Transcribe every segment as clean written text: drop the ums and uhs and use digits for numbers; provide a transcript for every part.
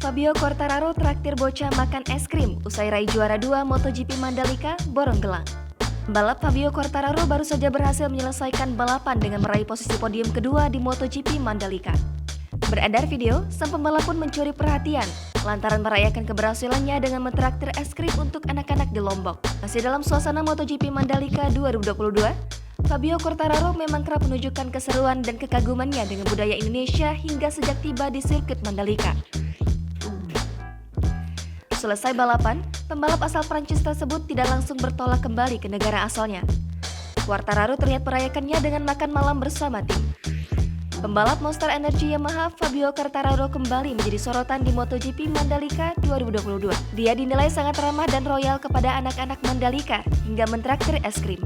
Fabio Quartararo traktir bocah makan es krim usai raih juara 2 MotoGP Mandalika borong gelang. Pembalap Fabio Quartararo baru saja berhasil menyelesaikan balapan dengan meraih posisi podium kedua di MotoGP Mandalika. Beredar video, sang pembalap pun mencuri perhatian lantaran merayakan keberhasilannya dengan mentraktir es krim untuk anak-anak di Lombok. Masih dalam suasana MotoGP Mandalika 2022, Fabio Quartararo memang kerap menunjukkan keseruan dan kekagumannya dengan budaya Indonesia hingga sejak tiba di sirkuit Mandalika. Selesai balapan, pembalap asal Prancis tersebut tidak langsung bertolak kembali ke negara asalnya. Quartararo terlihat merayakannya dengan makan malam bersama tim. Pembalap Monster Energy Yamaha Fabio Quartararo kembali menjadi sorotan di MotoGP Mandalika 2022. Dia dinilai sangat ramah dan royal kepada anak-anak Mandalika hingga mentraktir es krim.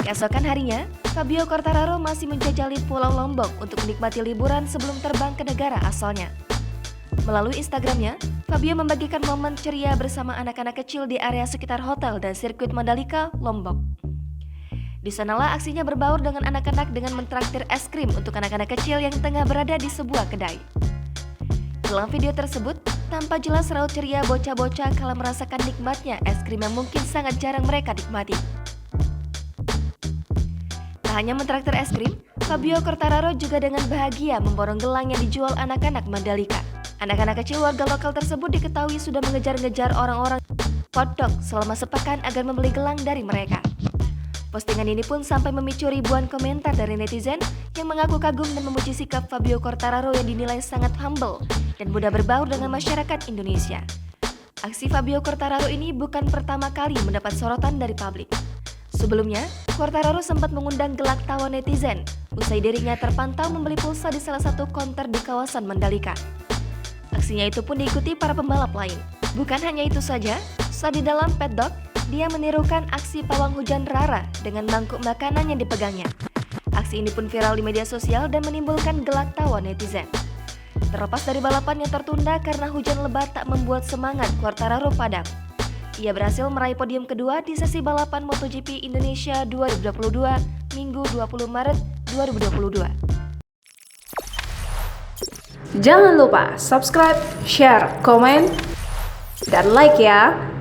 Keesokan harinya, Fabio Quartararo masih menjajali Pulau Lombok untuk menikmati liburan sebelum terbang ke negara asalnya. Melalui Instagramnya, Fabio membagikan momen ceria bersama anak-anak kecil di area sekitar hotel dan sirkuit Mandalika, Lombok. Di sanalah aksinya berbaur dengan anak-anak dengan mentraktir es krim untuk anak-anak kecil yang tengah berada di sebuah kedai. Dalam video tersebut, tampak jelas raut ceria bocah-bocah kala merasakan nikmatnya es krim yang mungkin sangat jarang mereka nikmati. Tak hanya mentraktir es krim, Fabio Quartararo juga dengan bahagia memborong gelang yang dijual anak-anak Mandalika. Anak-anak kecil warga lokal tersebut diketahui sudah mengejar-ngejar orang-orang hotdog selama sepekan agar membeli gelang dari mereka. Postingan ini pun sampai memicu ribuan komentar dari netizen yang mengaku kagum dan memuji sikap Fabio Quartararo yang dinilai sangat humble dan mudah berbaur dengan masyarakat Indonesia. Aksi Fabio Quartararo ini bukan pertama kali mendapat sorotan dari publik. Sebelumnya, Quartararo sempat mengundang gelak tawa netizen usai dirinya terpantau membeli pulsa di salah satu konter di kawasan Mandalika. Aksinya itu pun diikuti para pembalap lain. Bukan hanya itu saja, saat di dalam paddock, dia menirukan aksi pawang hujan Rara dengan mangkuk makanan yang dipegangnya. Aksi ini pun viral di media sosial dan menimbulkan gelak tawa netizen. Terlepas dari balapan yang tertunda karena hujan lebat tak membuat semangat Quartararo padam. Ia berhasil meraih podium kedua di sesi balapan MotoGP Indonesia 2022, Minggu 20 Maret 2022. Jangan lupa subscribe, share, komen, dan like ya!